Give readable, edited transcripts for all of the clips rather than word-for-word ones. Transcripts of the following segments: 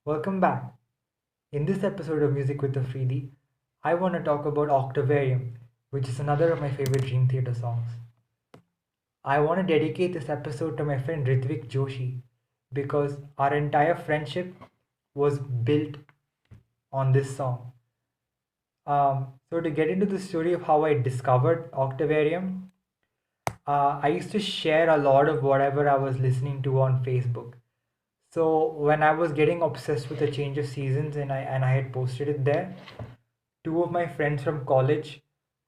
Welcome back. In this episode of Music with Afridi, I want to talk about Octavarium, which is another of my favorite Dream Theater songs. I want to dedicate this episode to my friend Ritvik Joshi because our entire friendship was built on this song. So, to get into the story of how I discovered Octavarium, I used to share a lot of whatever I was listening to on Facebook. So when I was getting obsessed with the change of seasons and I had posted it there, two of my friends from college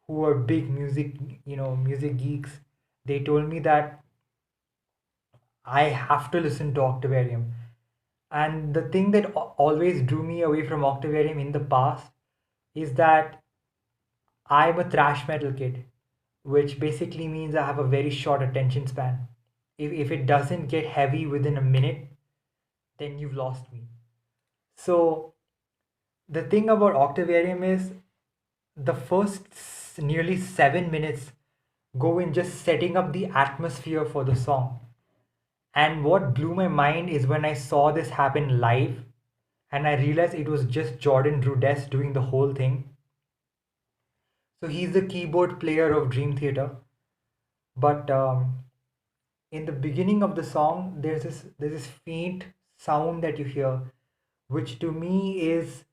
who were big music geeks, they told me that I have to listen to Octavarium. And the thing that always drew me away from Octavarium in the past is that I'm a thrash metal kid, which basically means I have a very short attention span. If it doesn't get heavy within a minute, then you've lost me. So the thing about Octavarium is the first nearly 7 minutes go in just setting up the atmosphere for the song. And what blew my mind is when I saw this happen live and I realized it was just Jordan Rudess doing the whole thing. So he's the keyboard player of Dream Theater. But in the beginning of the song, there's this faint sound that you hear, which to me is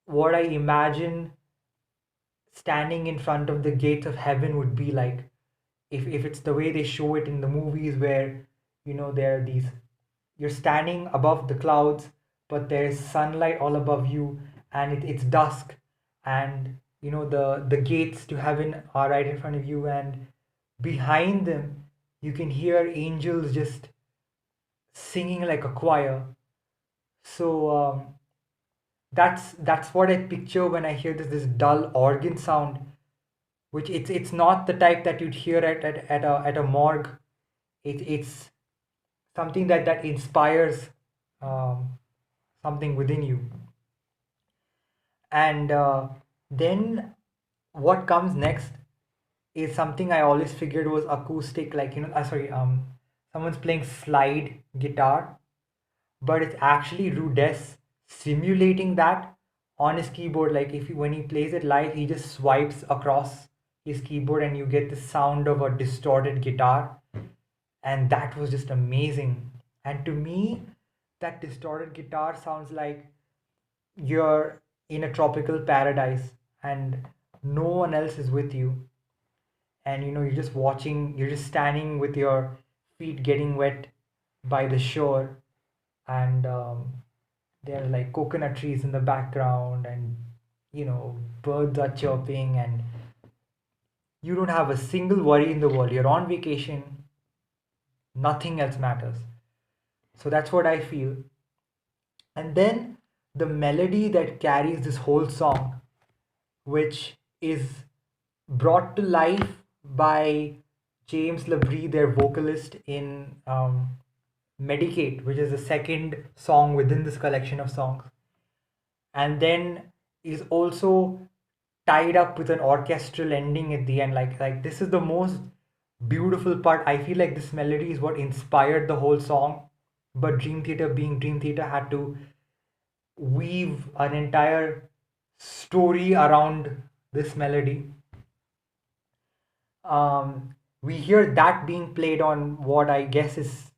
what I imagine standing in front of the gates of heaven would be like if it's the way they show it in the movies where there are these you're standing above the clouds but there is sunlight all above you and it's dusk and the gates to heaven are right in front of you and behind them you can hear angels just singing like a choir. So that's what I picture when I hear this dull organ sound, which it's not the type that you'd hear at a morgue. It's something that inspires um, something within you. And then what comes next is something I always figured was acoustic, like sorry, someone's playing slide guitar, but it's actually Rudess simulating that on his keyboard. Like when he plays it live, he just swipes across his keyboard and you get the sound of a distorted guitar. And that was just amazing. And to me, that distorted guitar sounds like you're in a tropical paradise and no one else is with you. And you're just watching, you're just standing with your feet getting wet by the shore and there are like coconut trees in the background and birds are chirping and you don't have a single worry in the world. You're on vacation, nothing else matters. So that's what I feel. And then the melody that carries this whole song, which is brought to life by James Labrie, their vocalist in Medicate, which is the second song within this collection of songs, and then is also tied up with an orchestral ending at the end. Like this is the most beautiful part. I feel like this melody is what inspired the whole song, but Dream Theater being Dream Theater had to weave an entire story around this melody. We hear that being played on what I guess is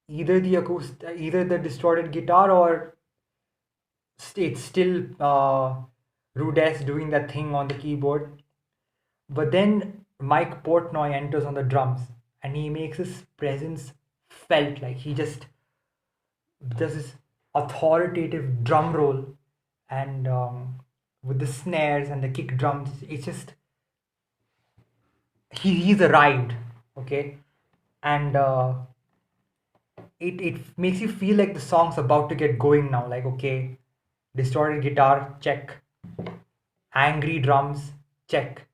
either the distorted guitar or it's still Rudess doing that thing on the keyboard. But then Mike Portnoy enters on the drums and he makes his presence felt. Like he just does this authoritative drum roll and with the snares and the kick drums. It's just he's arrived, okay, and it makes you feel like the song's about to get going now. Like okay, distorted guitar check, angry drums check,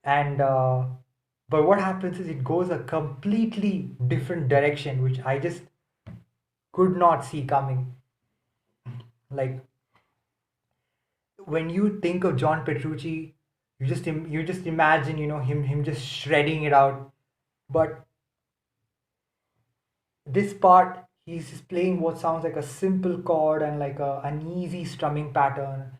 and but what happens is it goes a completely different direction, which I just could not see coming. Like when you think of John Petrucci, you just imagine him just shredding it out, but this part He's just playing what sounds like a simple chord and like an easy strumming pattern.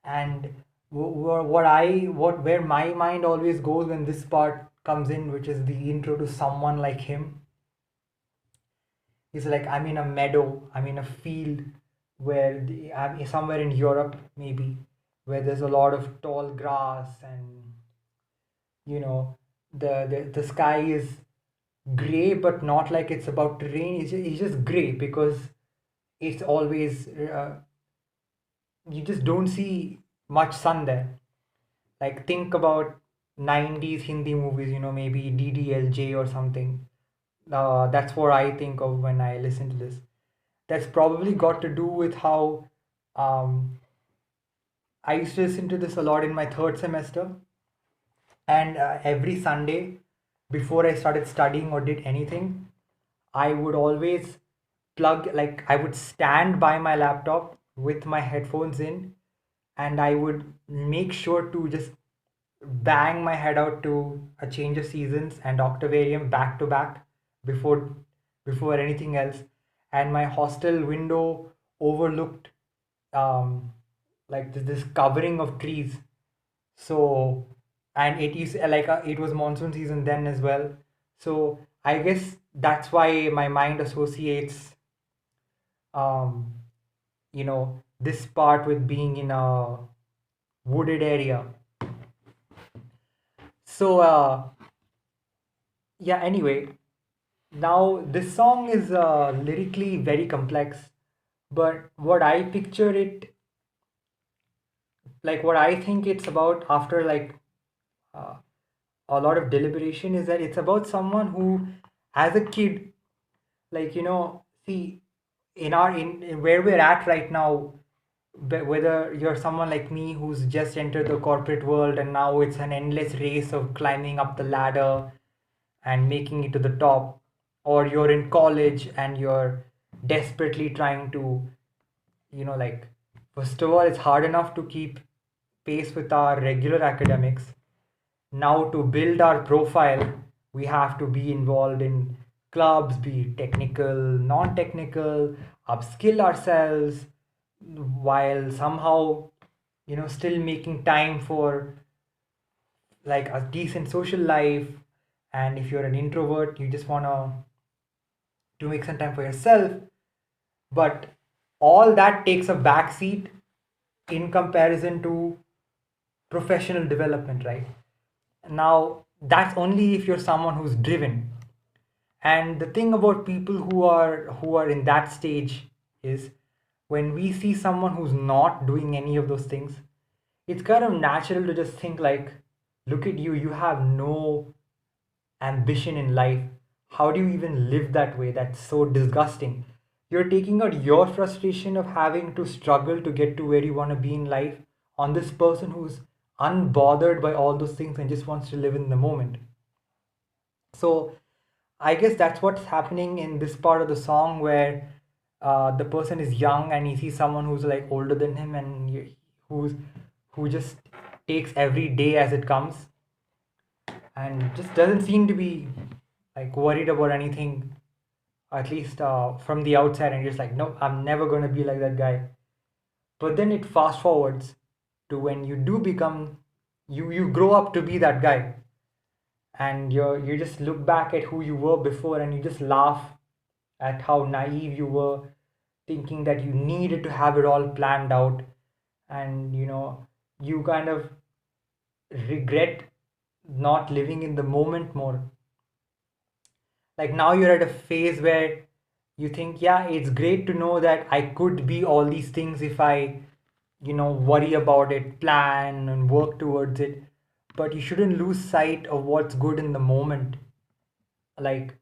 And where my mind always goes when this part comes in, which is the intro to Someone Like Him. He's like, I'm in a meadow, I'm in a field I'm somewhere in Europe, maybe, where there's a lot of tall grass, and you know, the sky is gray, but not like it's about to rain. It's just gray because it's always, you just don't see much sun there. Like, think about 90s Hindi movies, maybe DDLJ or something. That's what I think of when I listen to this. That's probably got to do with how um, I used to listen to this a lot in my third semester. And every Sunday, before I started studying or did anything, I would always like, I would stand by my laptop with my headphones in, and I would make sure to just bang my head out to A Change of Seasons and Octavarium back to back before anything else. And my hostel window overlooked um, like this covering of trees. So, and it is like it was monsoon season then as well. So I guess that's why my mind associates um, this part with being in a wooded area. So yeah, anyway, now this song is lyrically very complex, but what I picture it, like what I think it's about after like uh, a lot of deliberation, is that it's about someone who, as a kid, like, see, in where we're at right now, whether you're someone like me who's just entered the corporate world and now it's an endless race of climbing up the ladder and making it to the top, or you're in college and you're desperately trying to, like, first of all, it's hard enough to keep pace with our regular academics. Now, to build our profile, we have to be involved in clubs, be it technical, non technical, upskill ourselves, while somehow, still making time for like a decent social life. And if you're an introvert, you just want to make some time for yourself. But all that takes a backseat in comparison to professional development, right? Now, that's only if you're someone who's driven. And the thing about people who are in that stage is, when we see someone who's not doing any of those things, it's kind of natural to just think like, look at you, you have no ambition in life. How do you even live that way? That's so disgusting. You're taking out your frustration of having to struggle to get to where you want to be in life on this person who's unbothered by all those things and just wants to live in the moment. So I guess that's what's happening in this part of the song, where the person is young and he sees someone who's like older than him, and who just takes every day as it comes, and just doesn't seem to be like worried about anything, at least from the outside, and just like, no, I'm never going to be like that guy. But then it fast forwards to when you do become, you grow up to be that guy, and you just look back at who you were before, and you just laugh at how naive you were, thinking that you needed to have it all planned out. And you kind of regret not living in the moment more. Like, now you're at a phase where you think, yeah, it's great to know that I could be all these things if I, worry about it, plan and work towards it. But you shouldn't lose sight of what's good in the moment. Like,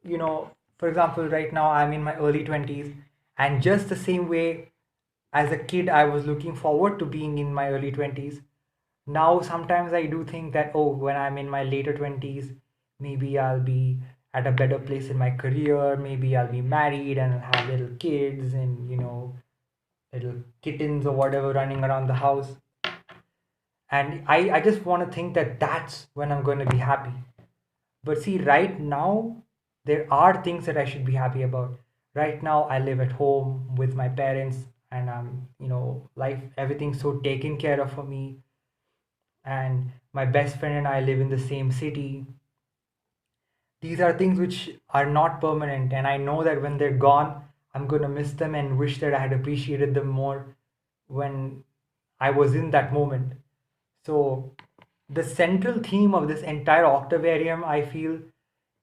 for example, right now I'm in my early 20s, and just the same way as a kid I was looking forward to being in my early 20s, now sometimes I do think that, oh, when I'm in my later 20s, maybe I'll be at a better place in my career, maybe I'll be married and I'll have little kids and, little kittens or whatever running around the house. And I just want to think that that's when I'm going to be happy. But see, right now, there are things that I should be happy about. Right now I live at home with my parents, and I'm, life, everything's so taken care of for me, and my best friend and I live in the same city. These are things which are not permanent, and I know that when they're gone, I'm going to miss them and wish that I had appreciated them more when I was in that moment. So the central theme of this entire Octavarium, I feel,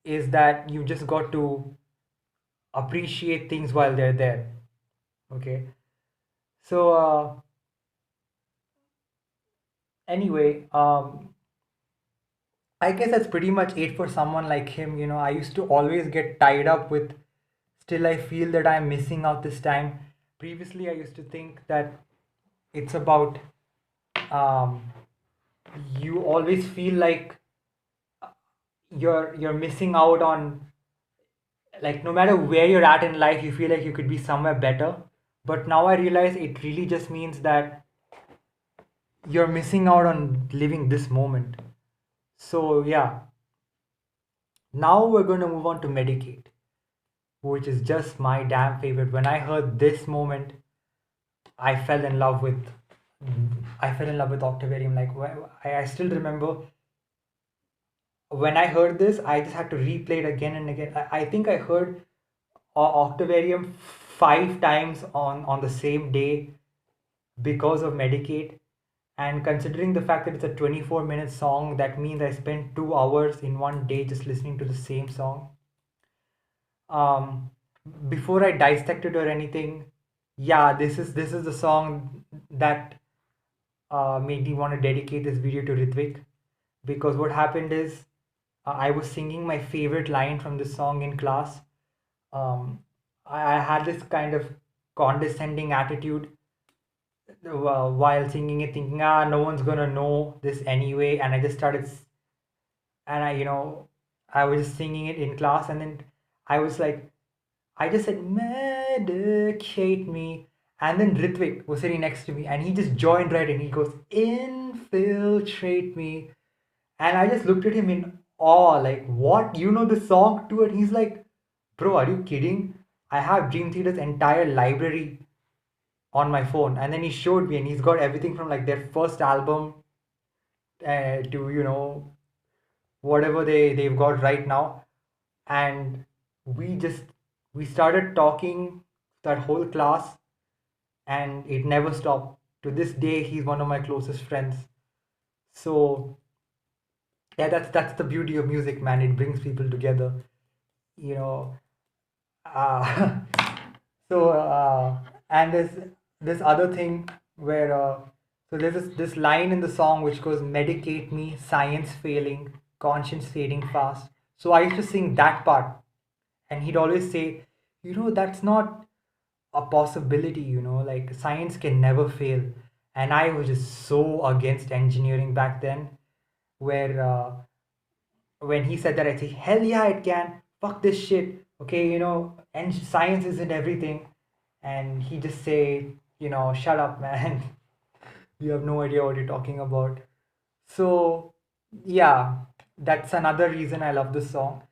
is that you just got to appreciate things while they're there. Okay. So anyway, I guess that's pretty much it for someone like him. I used to always get tied up with, still I feel that I'm missing out this time. Previously, I used to think that it's about, um, you always feel like you're missing out on, like, no matter where you're at in life, you feel like you could be somewhere better. But now I realize it really just means that you're missing out on living this moment. So yeah, now we're going to move on to Medicate, which is just my damn favorite. When I heard this moment, I fell in love with I fell in love with Octavarium. Like, I still remember when I heard this, I just had to replay it again and again. I think I heard Octavarium 5 times on the same day because of Medicaid. And considering the fact that it's a 24-minute song, that means I spent 2 hours in one day just listening to the same song. Um, Before I dissect it or anything, yeah, this is the song that made me want to dedicate this video to Ritvik, because what happened is, I was singing my favorite line from this song in class. I had this kind of condescending attitude while singing it, thinking, no one's gonna know this anyway, and I just started, and I was just singing it in class, and then I was like, I just said, medicate me. And then Ritvik was sitting next to me, and he just joined right in. He goes, infiltrate me. And I just looked at him in awe, like, what? You know the song too? And he's like, bro, are you kidding? I have Dream Theater's entire library on my phone. And then he showed me, and he's got everything from like their first album to, whatever they've got right now. And we just we started talking that whole class, and it never stopped. To this day, he's one of my closest friends. So yeah, that's the beauty of music, man. It brings people together. You know, uh, and there's this other thing where so there's this line in the song which goes, medicate me, science failing, conscience fading fast. So I used to sing that part, and he'd always say, that's not a possibility, like science can never fail. And I was just so against engineering back then, where when he said that, I say, hell yeah, it can. Fuck this shit. Okay, and science isn't everything. And he just say, shut up, man. You have no idea what you're talking about. So, yeah, that's another reason I love this song.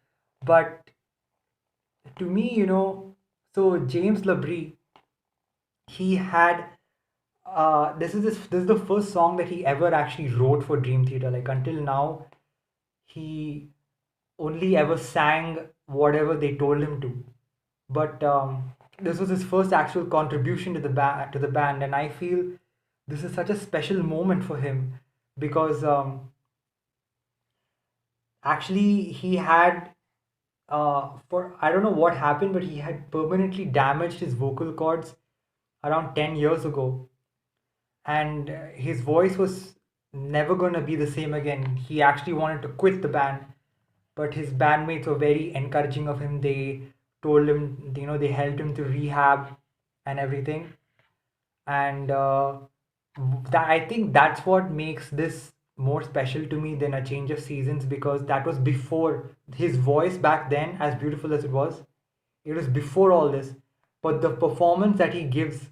But to me, so James Labrie, he had this is the first song that he ever actually wrote for Dream Theater. Like, until now, he only ever sang whatever they told him to. But this was his first actual contribution to the band, and I feel this is such a special moment for him, because actually he had, for I don't know what happened, but he had permanently damaged his vocal cords around 10 years ago, and his voice was never going to be the same again. He actually wanted to quit the band, but his bandmates were very encouraging of him. They told him, they helped him to rehab and everything. And I think that's what makes this more special to me than A Change of Seasons, because that was before his voice back then, as beautiful as it was before all this. But the performance that he gives,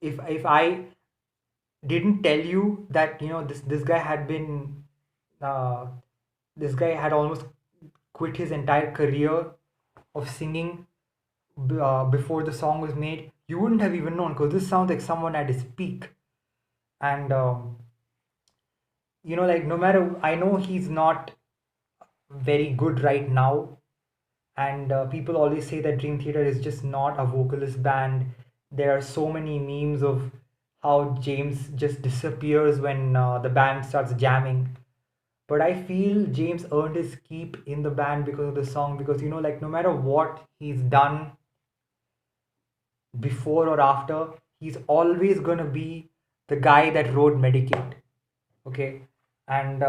if I didn't tell you that, this guy had been uh, this guy had almost quit his entire career of singing before the song was made, you wouldn't have even known because this sounds like someone at his peak. And like no matter, I know he's not very good right now, and people always say that Dream Theater is just not a vocalist band. There are so many memes of how James just disappears when the band starts jamming. But I feel James earned his keep in the band because of the song, because like no matter what he's done before or after, he's always gonna be the guy that wrote Medicate. Okay. And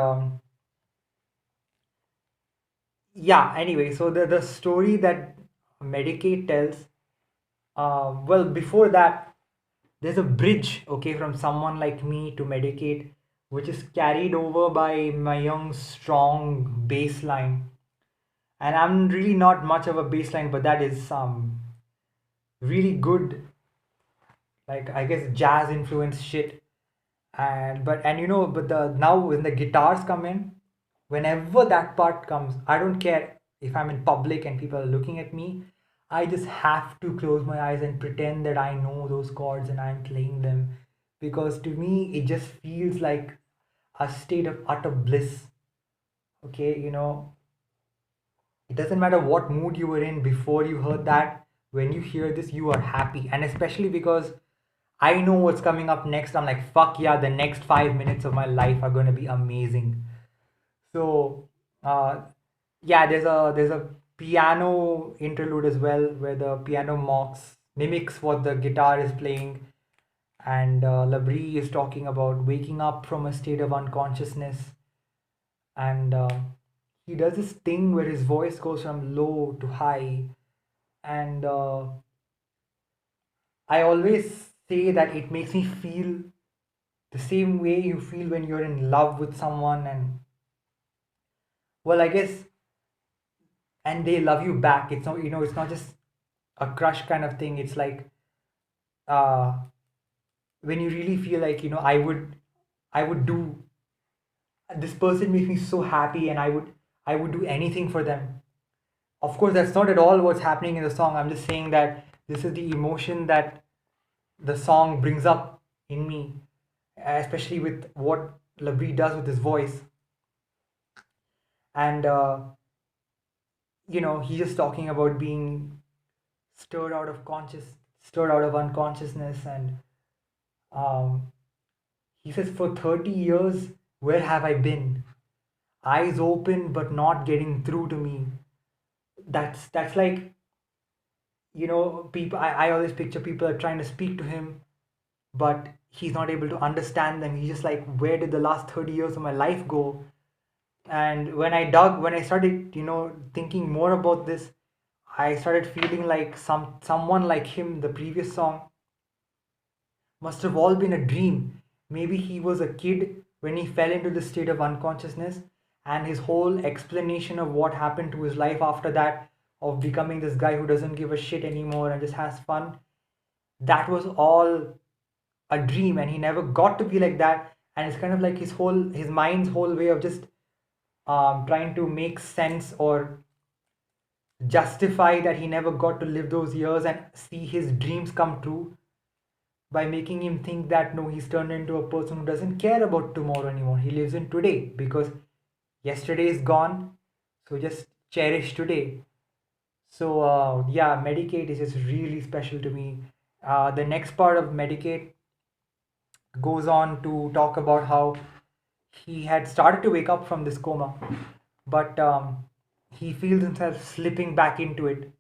yeah, anyway, so the story that Medicate tells, well, before that, there's a bridge, okay, from Someone Like Me to Medicate, which is carried over by my young, strong bass line. And I'm really not much of a bass line, but that is some really good, like, I guess, jazz influence shit. But the now when the guitars come in, whenever that part comes, I don't care if I'm in public and people are looking at me. I just have to close my eyes and pretend that I know those chords and I'm playing them, because to me it just feels like a state of utter bliss. Okay, it doesn't matter what mood you were in before you heard that. When you hear this, you are happy, and especially because I know what's coming up next. I'm like, fuck yeah, the next 5 minutes of my life are going to be amazing. So, uh, yeah, there's a piano interlude as well, where the piano mimics what the guitar is playing, and Labrie is talking about waking up from a state of unconsciousness, and he does this thing where his voice goes from low to high, and I always say that it makes me feel the same way you feel when you're in love with someone, and well, I guess, and they love you back. It's not, it's not just a crush kind of thing. It's like uh when you really feel like, I would do, this person makes me so happy, and I would do anything for them. Of course, that's not at all what's happening in the song. I'm just saying that this is the emotion that the song brings up in me, especially with what Labrie does with his voice. And he's just talking about being stirred out of stirred out of unconsciousness, and um, he says, for 30 years, where have I been? Eyes open but not getting through to me. That's like, people. I always picture people are trying to speak to him, but he's not able to understand them. He's just like, where did the last 30 years of my life go? And when I started, thinking more about this, I started feeling like someone like him, the previous song, must have all been a dream. Maybe he was a kid when he fell into the state of unconsciousness, and his whole explanation of what happened to his life after that, of becoming this guy who doesn't give a shit anymore and just has fun, that was all a dream, and he never got to be like that. And it's kind of like his mind's whole way of just trying to make sense or justify that he never got to live those years and see his dreams come true, by making him think that no, he's turned into a person who doesn't care about tomorrow anymore. He lives in today because yesterday is gone. So just cherish today. So yeah, Medicate is just really special to me. The next part of Medicate goes on to talk about how he had started to wake up from this coma, but he feels himself slipping back into it.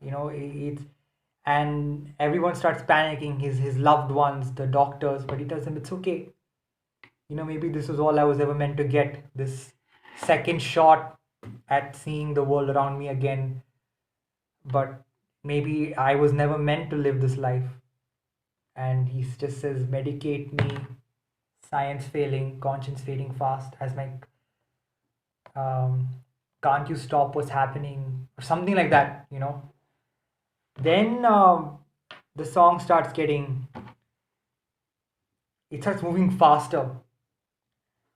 It's, and everyone starts panicking, his loved ones, the doctors, but he tells them it's okay. Maybe this was all I was ever meant to get, this second shot at seeing the world around me again. But maybe I was never meant to live this life. And he just says, medicate me, science failing, conscience fading fast, as my um, can't you stop what's happening, or something like that. Then the song starts getting, it starts moving faster,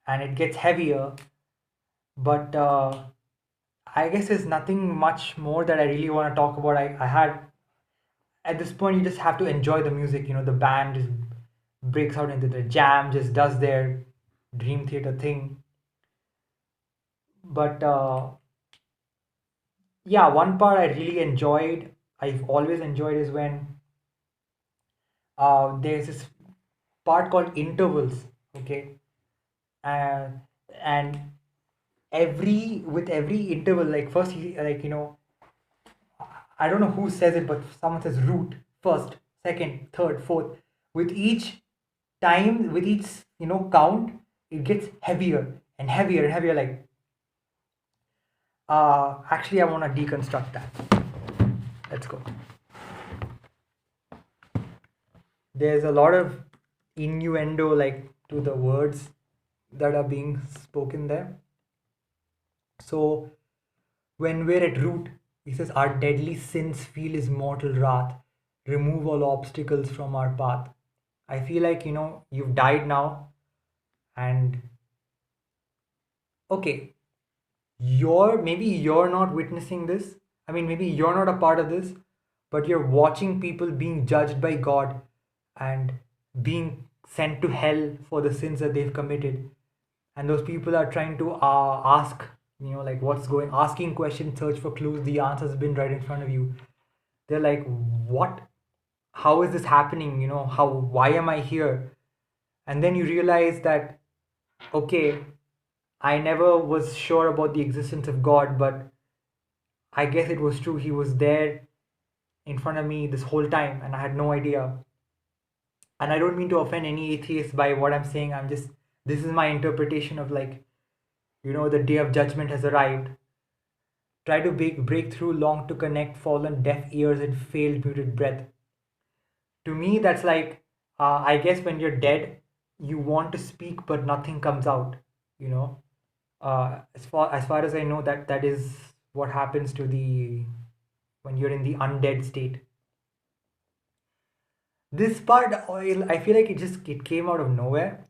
and it gets heavier. But I guess there's nothing much more that I really want to talk about. I had at this point you just have to enjoy the music. The band just breaks out into the jam, just does their dream theater thing. But yeah, one part I really enjoyed, I've always enjoyed, is when there's this part called intervals. Okay. And every interval, like first he, like, I don't know who says it, but someone says root first, second, third, fourth. With each time, with each count, it gets heavier and heavier and heavier. Like, actually, I want to deconstruct that. Let's go. There's a lot of innuendo, like, to the words that are being spoken there. So when we're at root, he says, our deadly sins feel his mortal wrath. Remove all obstacles from our path. I feel like, you've died now, and okay, maybe you're not witnessing this. I mean, maybe you're not a part of this, but you're watching people being judged by God and being sent to hell for the sins that they've committed. And those people are trying to ask, like, asking questions, search for clues. The answer's been right in front of you. They're like, what? How is this happening? Why am I here? And then you realize that, okay, I never was sure about the existence of God, but I guess it was true. He was there in front of me this whole time, and I had no idea. And I don't mean to offend any atheists by what I'm saying. This is my interpretation of, like, the day of judgment has arrived. Try to break through, long to connect fallen deaf ears and failed muted breath. To me, that's like, I guess when you're dead, you want to speak, but nothing comes out, you know. As far as I know, that is what happens to the when you're in the undead state. This part, I feel like it came out of nowhere,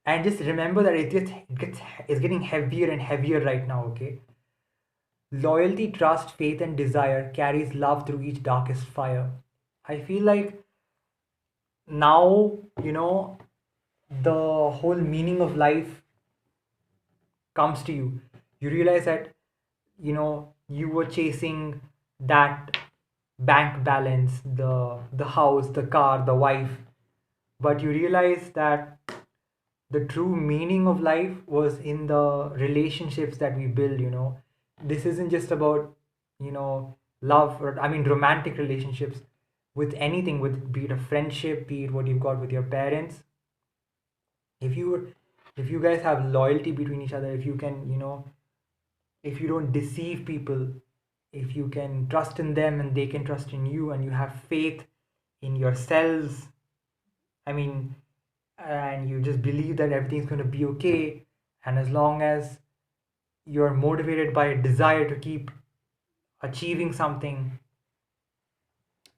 and just remember that it's getting heavier and heavier right now. Okay, loyalty, trust, faith, and desire carries love through each darkest fire. I feel like now, the whole meaning of life comes to you. You realize that, you were chasing that bank balance, the house, the car, the wife, but you realize that the true meaning of life was in the relationships that we build. This isn't just about, love, or I mean romantic relationships. With anything, with be it a friendship, be it what you've got with your parents, if you if you guys have loyalty between each other, if you can, if you don't deceive people, if you can trust in them and they can trust in you, and you have faith in yourselves, I mean, and you just believe that everything's going to be okay, and as long as you're motivated by a desire to keep achieving something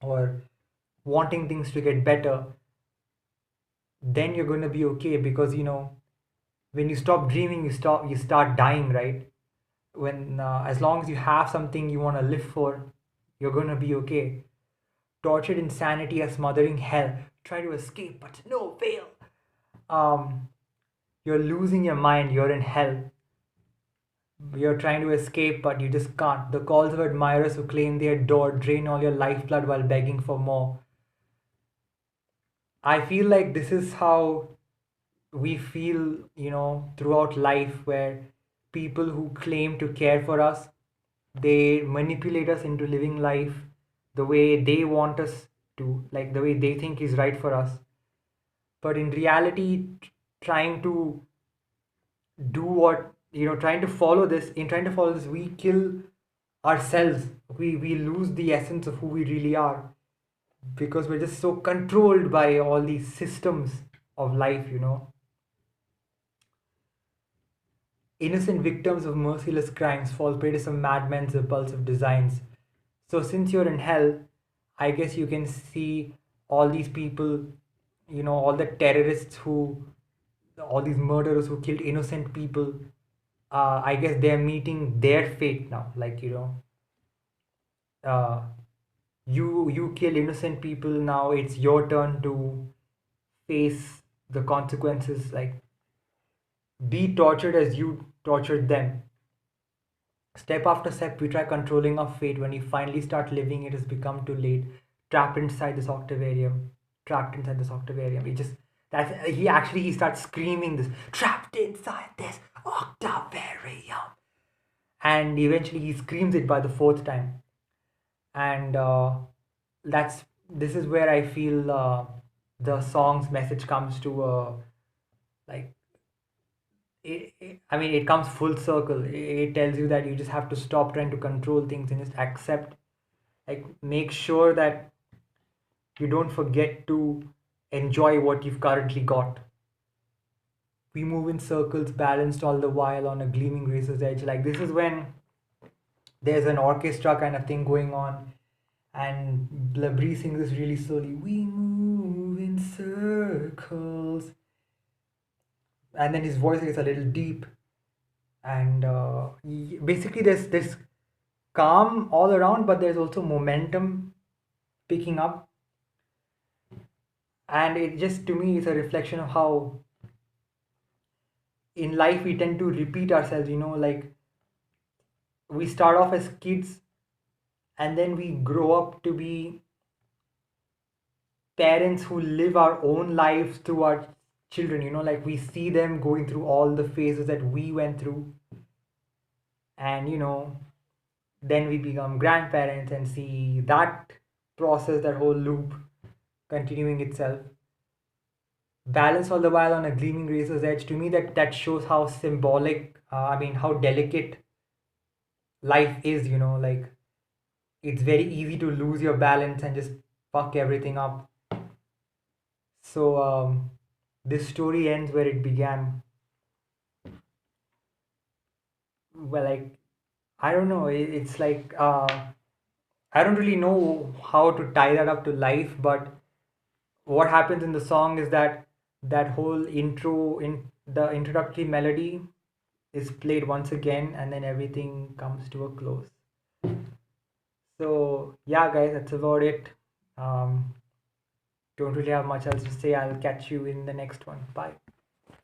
or wanting things to get better, then you're going to be okay, because when you stop dreaming, you start dying, right? When As long as you have something you want to live for, you're going to be okay. Tortured insanity as smothering hell, try to escape but no fail. um you're losing your mind, you're in hell. You're trying to escape but you just can't. The calls of admirers who claim they adore drain all your lifeblood while begging for more. I feel like this is how we feel, throughout life, where people who claim to care for us, they manipulate us into living life the way they want us to, like the way they think is right for us. But in reality, trying to do what, trying to follow this, we kill ourselves. We lose the essence of who we really are, because we're just so controlled by all these systems of life. Innocent victims of merciless crimes fall prey to some madman's impulsive designs. So, since you're in hell, I guess you can see all these people, all the terrorists all these murderers who killed innocent people. I guess they're meeting their fate now. Like, uh, You kill innocent people, now it's your turn to face the consequences, like be tortured as you tortured them. Step after step, we try controlling our fate. When you finally start living, it has become too late. Trapped inside this octavarium. Trapped inside this octavarium. He just that's he starts screaming this. Trapped inside this octavarium. And eventually he screams it by the fourth time. And that's this is where I feel the song's message comes to like I mean, it comes full circle. It tells you that you just have to stop trying to control things and just accept, like, make sure that you don't forget to enjoy what you've currently got. We move in circles, balanced all the while on a gleaming razor's edge. Like, this is when there's an orchestra kind of thing going on, and Blabri sings this really slowly. We move in circles. And then his voice gets a little deep, and basically there's this calm all around, but there's also momentum picking up, and it just to me is a reflection of how in life we tend to repeat ourselves. Like, we start off as kids, and then we grow up to be parents who live our own lives through our children. Like, we see them going through all the phases that we went through, and then we become grandparents and see that process, that whole loop continuing itself, balance all the while on a gleaming razor's edge. To me, that shows how symbolic, I mean, how delicate life is. Like, it's very easy to lose your balance and just fuck everything up. So this story ends where it began. Well, like, I don't know, it's like I don't really know how to tie that up to life, but what happens in the song is that that whole intro, in the introductory melody, is played once again, and then everything comes to a close. So yeah, guys, that's about it. um, don't really have much else to say. I'll catch you in the next one. Bye.